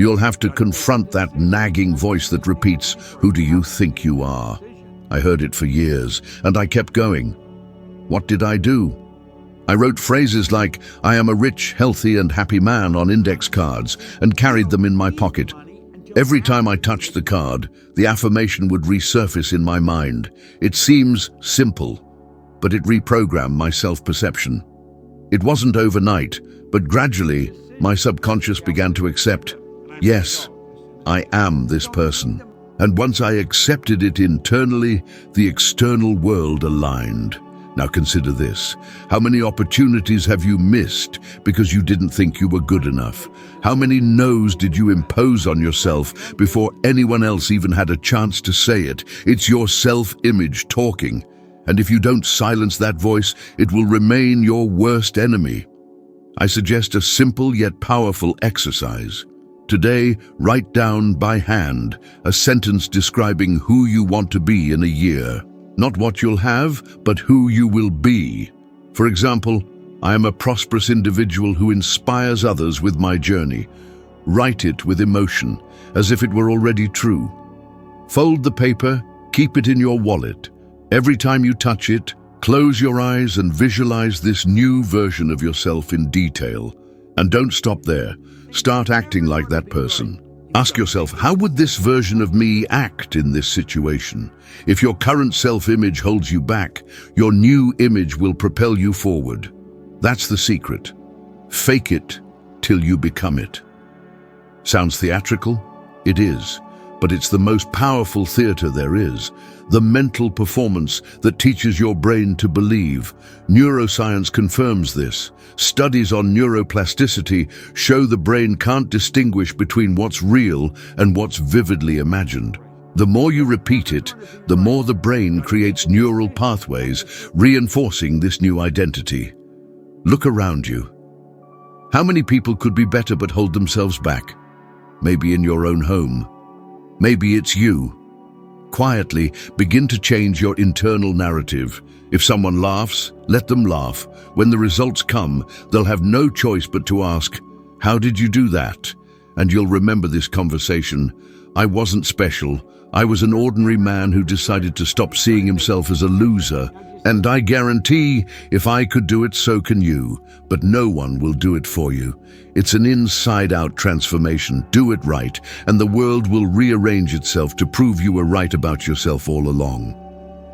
You'll have to confront that nagging voice that repeats, "Who do you think you are?" I heard it for years, and I kept going. What did I do? I wrote phrases like, "I am a rich, healthy, and happy man" on index cards and carried them in my pocket. Every time I touched the card, the affirmation would resurface in my mind. It seems simple, but it reprogrammed my self-perception. It wasn't overnight, but gradually, my subconscious began to accept, yes, I am this person. And once I accepted it internally, the external world aligned. Now consider this. How many opportunities have you missed because you didn't think you were good enough? How many no's did you impose on yourself before anyone else even had a chance to say it? It's your self-image talking. And if you don't silence that voice, it will remain your worst enemy. I suggest a simple yet powerful exercise. Today, write down by hand a sentence describing who you want to be in a year. Not what you'll have, but who you will be. For example, I am a prosperous individual who inspires others with my journey. Write it with emotion, as if it were already true. Fold the paper, keep it in your wallet. Every time you touch it, close your eyes and visualize this new version of yourself in detail. And don't stop there. Start acting like that person. Ask yourself, how would this version of me act in this situation? If your current self-image holds you back, your new image will propel you forward. That's the secret. Fake it till you become it. Sounds theatrical? It is, but it's the most powerful theater there is. The mental performance that teaches your brain to believe. Neuroscience confirms this. Studies on neuroplasticity show the brain can't distinguish between what's real and what's vividly imagined. The more you repeat it, the more the brain creates neural pathways, reinforcing this new identity. Look around you. How many people could be better but hold themselves back? Maybe in your own home. Maybe it's you. Quietly, begin to change your internal narrative. If someone laughs, let them laugh. When the results come, they'll have no choice but to ask, "How did you do that?" And you'll remember this conversation. I wasn't special. I was an ordinary man who decided to stop seeing himself as a loser. And I guarantee, if I could do it, so can you. But no one will do it for you. It's an inside-out transformation. Do it right, and the world will rearrange itself to prove you were right about yourself all along.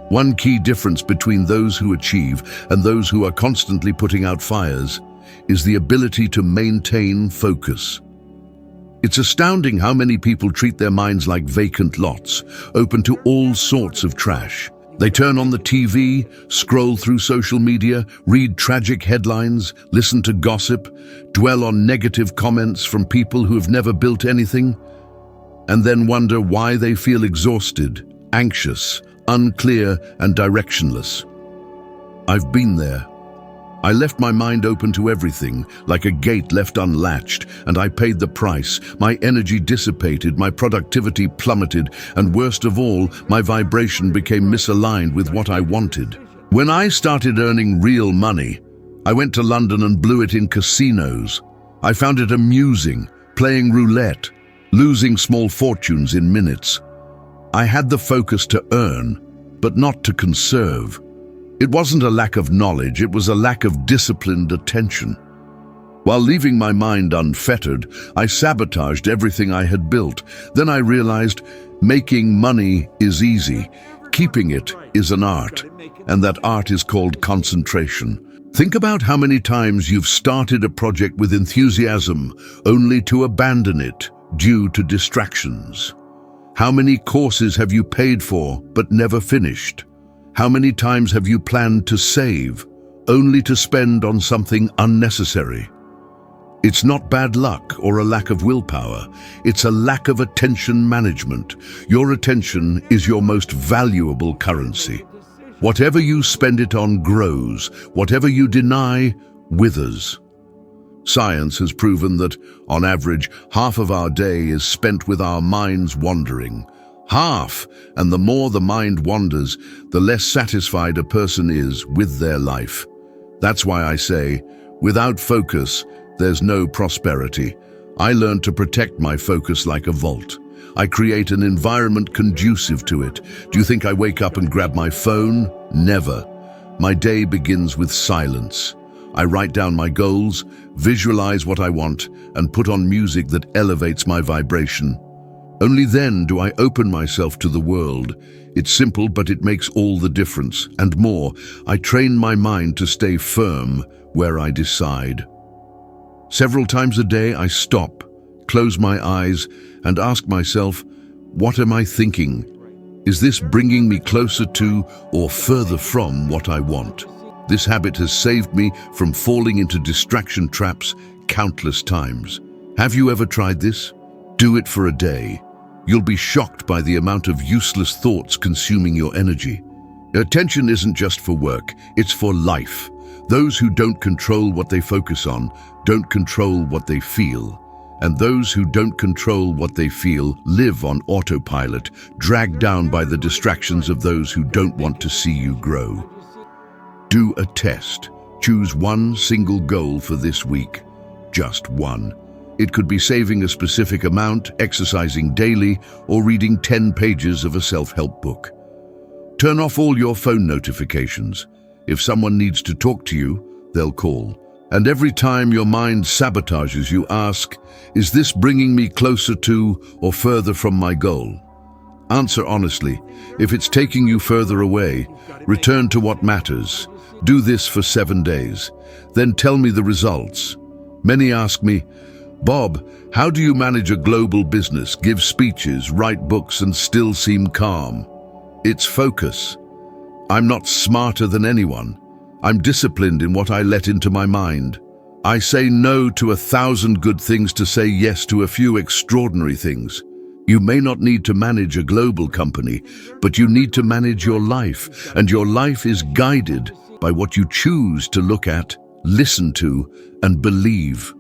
One key difference between those who achieve and those who are constantly putting out fires is the ability to maintain focus. It's astounding how many people treat their minds like vacant lots, open to all sorts of trash. They turn on the TV, scroll through social media, read tragic headlines, listen to gossip, dwell on negative comments from people who have never built anything, and then wonder why they feel exhausted, anxious, unclear, and directionless. I've been there. I left my mind open to everything, like a gate left unlatched, and I paid the price. My energy dissipated, my productivity plummeted, and worst of all, my vibration became misaligned with what I wanted. When I started earning real money, I went to London and blew it in casinos. I found it amusing, playing roulette, losing small fortunes in minutes. I had the focus to earn, but not to conserve. It wasn't a lack of knowledge, it was a lack of disciplined attention. While leaving my mind unfettered, I sabotaged everything I had built. Then I realized making money is easy. Keeping it is an art, and that art is called concentration. Think about how many times you've started a project with enthusiasm only to abandon it due to distractions. How many courses have you paid for but never finished? How many times have you planned to save, only to spend on something unnecessary? It's not bad luck or a lack of willpower. It's a lack of attention management. Your attention is your most valuable currency. Whatever you spend it on grows. Whatever you deny withers. Science has proven that, on average, half of our day is spent with our minds wandering. Half, and the more the mind wanders, the less satisfied a person is with their life. That's why I say, without focus, there's no prosperity. I learned to protect my focus like a vault. I create an environment conducive to it. Do you think I wake up and grab my phone? Never. My day begins with silence. I write down my goals, visualize what I want, and put on music that elevates my vibration. Only then do I open myself to the world. It's simple, but it makes all the difference. And more, I train my mind to stay firm where I decide. Several times a day, I stop, close my eyes, and ask myself, what am I thinking? Is this bringing me closer to or further from what I want? This habit has saved me from falling into distraction traps countless times. Have you ever tried this? Do it for a day. You'll be shocked by the amount of useless thoughts consuming your energy. Attention isn't just for work, it's for life. Those who don't control what they focus on don't control what they feel. And those who don't control what they feel live on autopilot, dragged down by the distractions of those who don't want to see you grow. Do a test. Choose one single goal for this week. Just one. It could be saving a specific amount, exercising daily, or reading 10 pages of a self-help book. Turn off all your phone notifications. If someone needs to talk to you, they'll call. And every time your mind sabotages you, ask, is this bringing me closer to or further from my goal? Answer honestly. If it's taking you further away, return to what matters. Do this for 7 days. Then tell me the results. Many ask me, Bob, how do you manage a global business, give speeches, write books, and still seem calm? It's focus. I'm not smarter than anyone. I'm disciplined in what I let into my mind. I say no to 1,000 good things to say yes to a few extraordinary things. You may not need to manage a global company, but you need to manage your life, and your life is guided by what you choose to look at, listen to, and believe.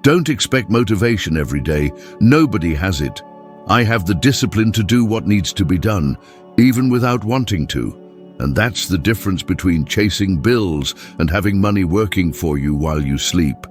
Don't expect motivation every day. Nobody has it. I have the discipline to do what needs to be done, even without wanting to. And that's the difference between chasing bills and having money working for you while you sleep.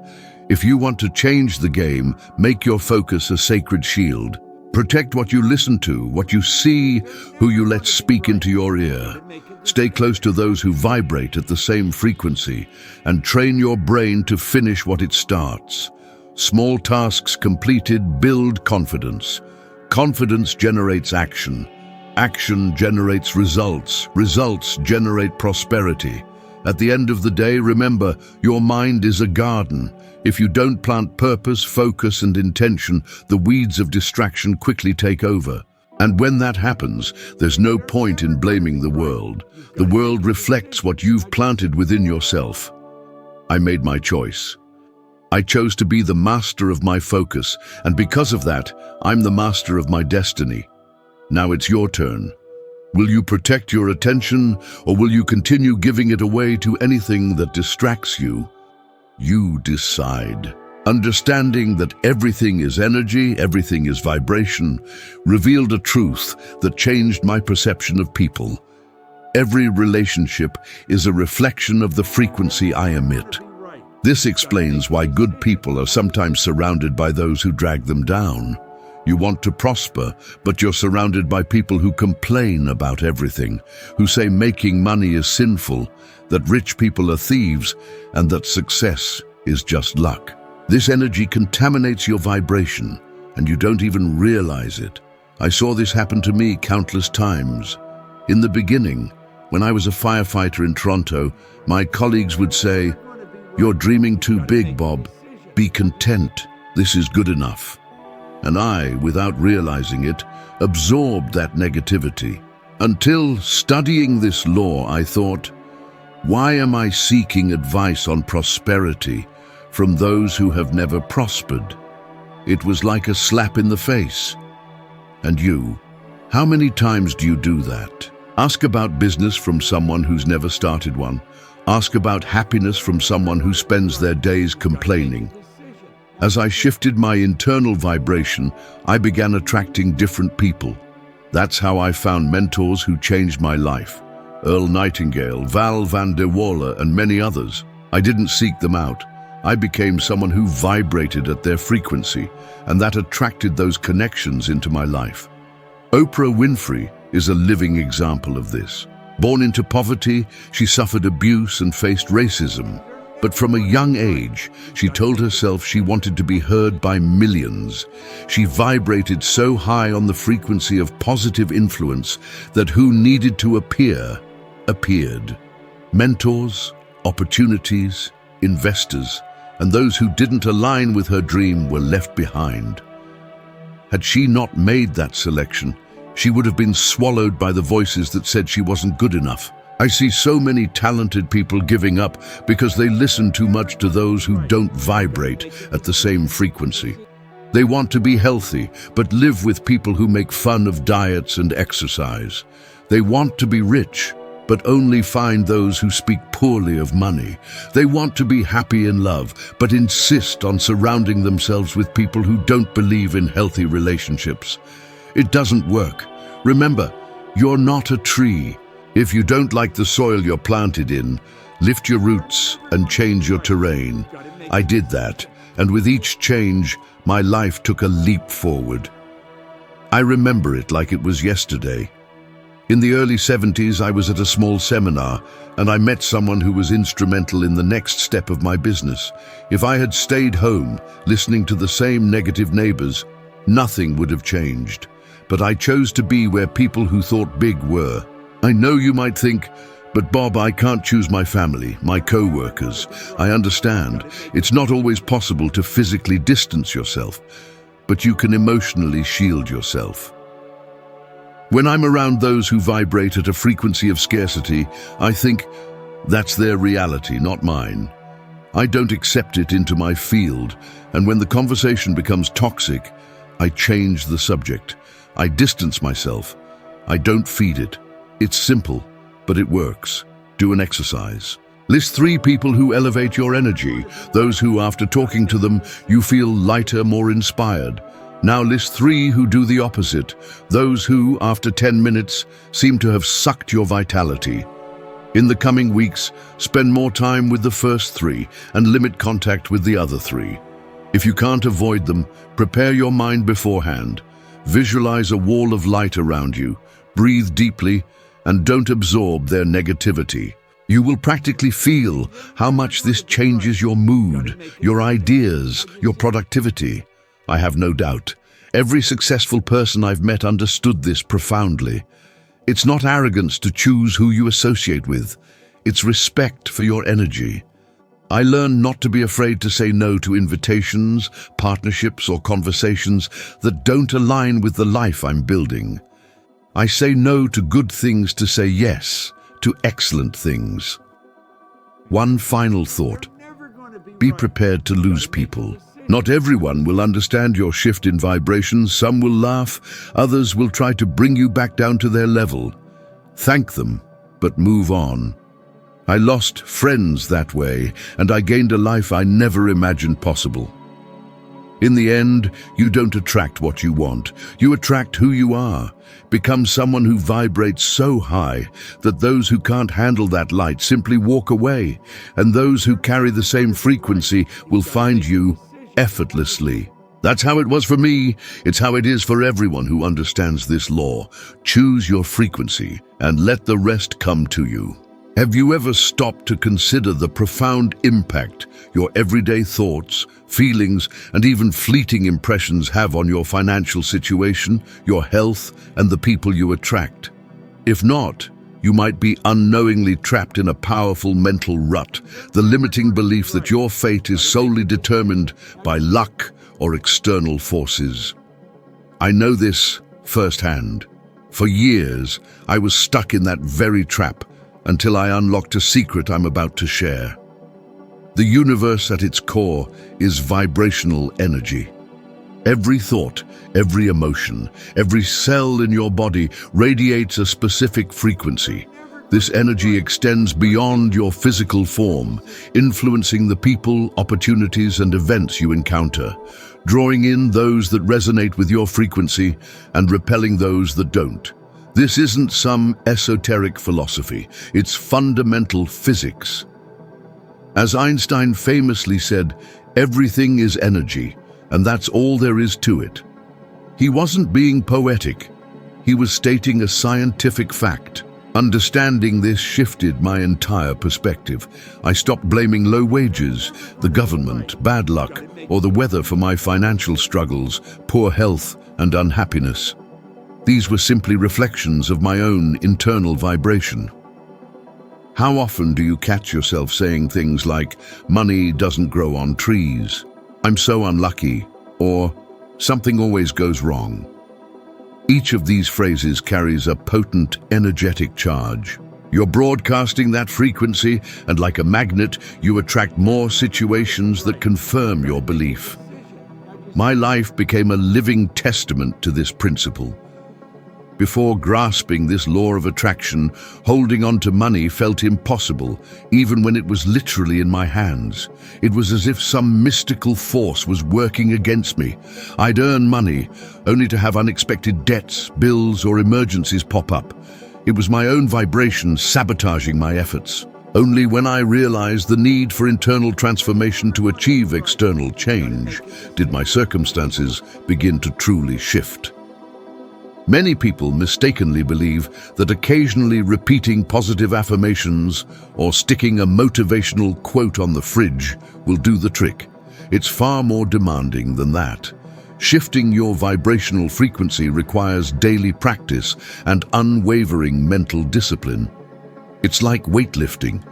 If you want to change the game, make your focus a sacred shield. Protect what you listen to, what you see, who you let speak into your ear. Stay close to those who vibrate at the same frequency, and train your brain to finish what it starts. Small tasks completed build confidence. Confidence generates action. Action generates results. Results generate prosperity. At the end of the day, remember, your mind is a garden. If you don't plant purpose, focus, and intention, the weeds of distraction quickly take over. And when that happens, there's no point in blaming the world. The world reflects what you've planted within yourself. I made my choice. I chose to be the master of my focus, and because of that, I'm the master of my destiny. Now it's your turn. Will you protect your attention, or will you continue giving it away to anything that distracts you? You decide. Understanding that everything is energy, everything is vibration, revealed a truth that changed my perception of people. Every relationship is a reflection of the frequency I emit. This explains why good people are sometimes surrounded by those who drag them down. You want to prosper, but you're surrounded by people who complain about everything, who say making money is sinful, that rich people are thieves, and that success is just luck. This energy contaminates your vibration, and you don't even realize it. I saw this happen to me countless times. In the beginning, when I was a firefighter in Toronto, my colleagues would say, "You're dreaming too big, Bob. Be content. This is good enough." And I, without realizing it, absorbed that negativity. Until studying this law, I thought, why am I seeking advice on prosperity from those who have never prospered? It was like a slap in the face. And you, how many times do you do that? Ask about business from someone who's never started one. Ask about happiness from someone who spends their days complaining. As I shifted my internal vibration, I began attracting different people. That's how I found mentors who changed my life. Earl Nightingale, Val van der Walle, and many others. I didn't seek them out. I became someone who vibrated at their frequency, and that attracted those connections into my life. Oprah Winfrey is a living example of this. Born into poverty, she suffered abuse and faced racism. But from a young age, she told herself she wanted to be heard by millions. She vibrated so high on the frequency of positive influence that who needed to appear, appeared. Mentors, opportunities, investors, and those who didn't align with her dream were left behind. Had she not made that selection, she would have been swallowed by the voices that said she wasn't good enough. I see so many talented people giving up because they listen too much to those who don't vibrate at the same frequency. They want to be healthy, but live with people who make fun of diets and exercise. They want to be rich, but only find those who speak poorly of money. They want to be happy in love, but insist on surrounding themselves with people who don't believe in healthy relationships. It doesn't work. Remember, you're not a tree. If you don't like the soil you're planted in, lift your roots and change your terrain. I did that, and with each change, my life took a leap forward. I remember it like it was yesterday. In the early 70s, I was at a small seminar, and I met someone who was instrumental in the next step of my business. If I had stayed home, listening to the same negative neighbors, nothing would have changed. But I chose to be where people who thought big were. I know you might think, but Bob, I can't choose my family, my co-workers. I understand. It's not always possible to physically distance yourself, but you can emotionally shield yourself. When I'm around those who vibrate at a frequency of scarcity, I think, that's their reality, not mine. I don't accept it into my field, and when the conversation becomes toxic, I change the subject. I distance myself. I don't feed it. It's simple, but it works. Do an exercise. List 3 people who elevate your energy, those who, after talking to them, you feel lighter, more inspired. Now list 3 who do the opposite, those who, after 10 minutes, seem to have sucked your vitality. In the coming weeks, spend more time with the first 3 and limit contact with the other 3. If you can't avoid them, prepare your mind beforehand. Visualize a wall of light around you. Breathe deeply, and don't absorb their negativity. You will practically feel how much this changes your mood, your ideas, your productivity. I have no doubt. Every successful person I've met understood this profoundly. It's not arrogance to choose who you associate with. It's respect for your energy. I learned not to be afraid to say no to invitations, partnerships, or conversations that don't align with the life I'm building. I say no to good things to say yes to excellent things. One final thought. Be prepared to lose people. Not everyone will understand your shift in vibrations. Some will laugh, others will try to bring you back down to their level. Thank them, but move on. I lost friends that way, and I gained a life I never imagined possible. In the end, you don't attract what you want. You attract who you are. Become someone who vibrates so high that those who can't handle that light simply walk away, and those who carry the same frequency will find you effortlessly. That's how it was for me. It's how it is for everyone who understands this law. Choose your frequency and let the rest come to you. Have you ever stopped to consider the profound impact your everyday thoughts, feelings, and even fleeting impressions have on your financial situation, your health, and the people you attract? If not, you might be unknowingly trapped in a powerful mental rut, the limiting belief that your fate is solely determined by luck or external forces. I know this firsthand. For years, I was stuck in that very trap, until I unlocked a secret I'm about to share. The universe at its core is vibrational energy. Every thought, every emotion, every cell in your body radiates a specific frequency. This energy extends beyond your physical form, influencing the people, opportunities, and events you encounter, drawing in those that resonate with your frequency and repelling those that don't. This isn't some esoteric philosophy, it's fundamental physics. As Einstein famously said, everything is energy, and that's all there is to it. He wasn't being poetic. He was stating a scientific fact. Understanding this shifted my entire perspective. I stopped blaming low wages, the government, bad luck, or the weather for my financial struggles, poor health, and unhappiness. These were simply reflections of my own internal vibration. How often do you catch yourself saying things like, "Money doesn't grow on trees," "I'm so unlucky," or "something always goes wrong"? Each of these phrases carries a potent, energetic charge. You're broadcasting that frequency, and like a magnet, you attract more situations that confirm your belief. My life became a living testament to this principle. Before grasping this law of attraction, holding on to money felt impossible, even when it was literally in my hands. It was as if some mystical force was working against me. I'd earn money, only to have unexpected debts, bills, or emergencies pop up. It was my own vibration sabotaging my efforts. Only when I realized the need for internal transformation to achieve external change did my circumstances begin to truly shift. Many people mistakenly believe that occasionally repeating positive affirmations or sticking a motivational quote on the fridge will do the trick. It's far more demanding than that. Shifting your vibrational frequency requires daily practice and unwavering mental discipline. It's like weightlifting.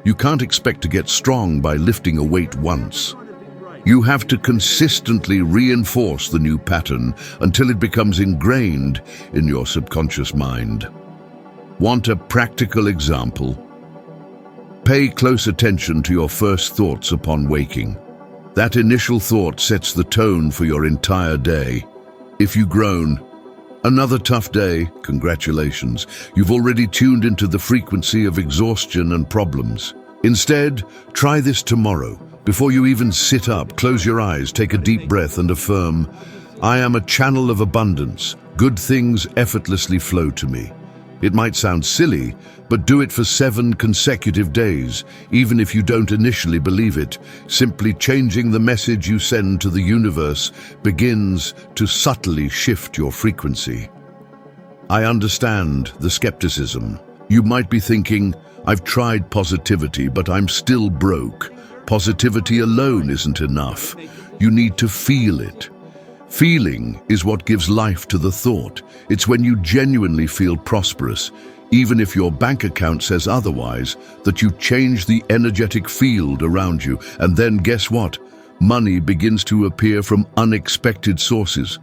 You can't expect to get strong by lifting a weight once. You have to consistently reinforce the new pattern until it becomes ingrained in your subconscious mind. Want a practical example? Pay close attention to your first thoughts upon waking. That initial thought sets the tone for your entire day. If you groan, "Another tough day," congratulations, you've already tuned into the frequency of exhaustion and problems. Instead, try this tomorrow. Before you even sit up, close your eyes, take a deep breath and affirm, "I am a channel of abundance. Good things effortlessly flow to me." It might sound silly, but do it for 7 consecutive days, even if you don't initially believe it. Simply changing the message you send to the universe begins to subtly shift your frequency. I understand the skepticism. You might be thinking, "I've tried positivity, but I'm still broke." Positivity alone isn't enough. You need to feel it. Feeling is what gives life to the thought. It's when you genuinely feel prosperous, even if your bank account says otherwise, that you change the energetic field around you. And then guess what? Money begins to appear from unexpected sources.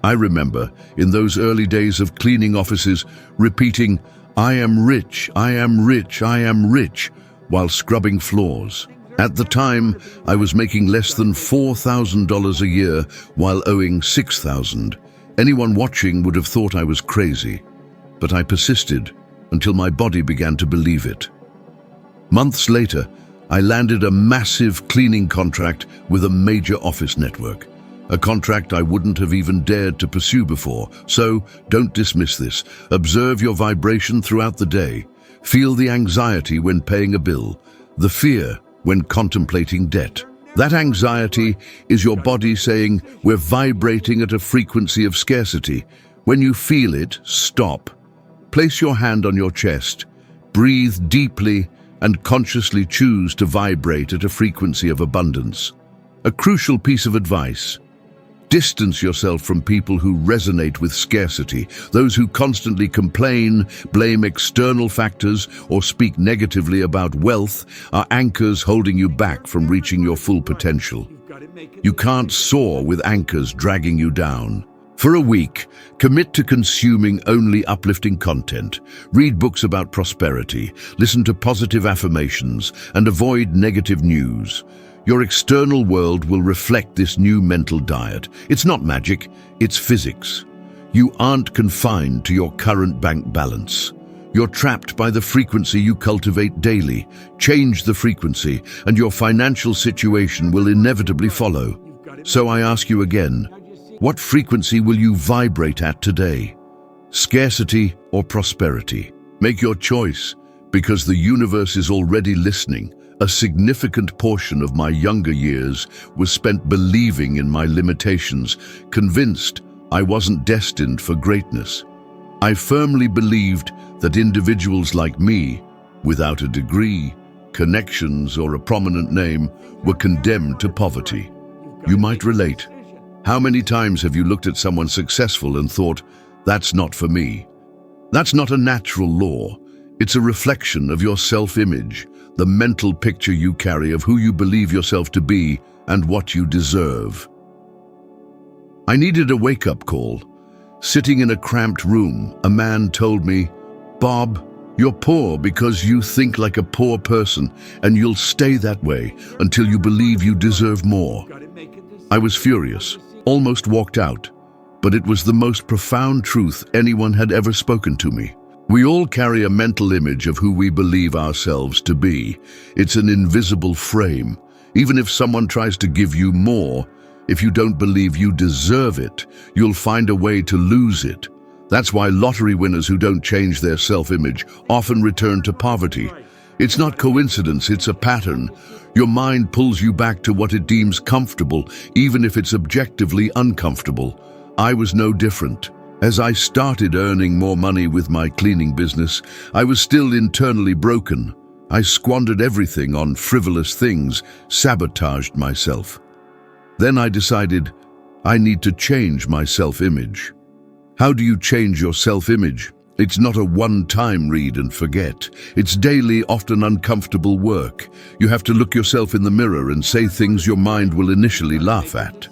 I remember, in those early days of cleaning offices, repeating, "I am rich, I am rich, I am rich," while scrubbing floors. At the time, I was making less than $4,000 a year while owing $6,000. Anyone watching would have thought I was crazy, but I persisted until my body began to believe it. Months later, I landed a massive cleaning contract with a major office network, a contract I wouldn't have even dared to pursue before. So, don't dismiss this. Observe your vibration throughout the day. Feel the anxiety when paying a bill, the fear when contemplating debt. That anxiety is your body saying, "We're vibrating at a frequency of scarcity." When you feel it, stop. Place your hand on your chest, breathe deeply, and consciously choose to vibrate at a frequency of abundance. A crucial piece of advice: distance yourself from people who resonate with scarcity. Those who constantly complain, blame external factors, or speak negatively about wealth are anchors holding you back from reaching your full potential. You can't soar with anchors dragging you down. For a week, commit to consuming only uplifting content. Read books about prosperity, listen to positive affirmations, and avoid negative news. Your external world will reflect this new mental diet. It's not magic, it's physics. You aren't confined to your current bank balance. You're trapped by the frequency you cultivate daily. Change the frequency, and your financial situation will inevitably follow. So I ask you again, what frequency will you vibrate at today? Scarcity or prosperity? Make your choice, because the universe is already listening, A significant portion of my younger years was spent believing in my limitations, convinced I wasn't destined for greatness. I firmly believed that individuals like me, without a degree, connections, or a prominent name, were condemned to poverty. You might relate. How many times have you looked at someone successful and thought, "That's not for me"? That's not a natural law. It's a reflection of your self-image, the mental picture you carry of who you believe yourself to be and what you deserve. I needed a wake-up call. Sitting in a cramped room, a man told me, "Bob, you're poor because you think like a poor person, and you'll stay that way until you believe you deserve more." I was furious, almost walked out, but it was the most profound truth anyone had ever spoken to me. We all carry a mental image of who we believe ourselves to be. It's an invisible frame. Even if someone tries to give you more, if you don't believe you deserve it, you'll find a way to lose it. That's why lottery winners who don't change their self-image often return to poverty. It's not coincidence, it's a pattern. Your mind pulls you back to what it deems comfortable, even if it's objectively uncomfortable. I was no different. As I started earning more money with my cleaning business, I was still internally broken. I squandered everything on frivolous things, sabotaged myself. Then I decided, I need to change my self-image. How do you change your self-image? It's not a one-time read and forget. It's daily, often uncomfortable work. You have to look yourself in the mirror and say things your mind will initially laugh at.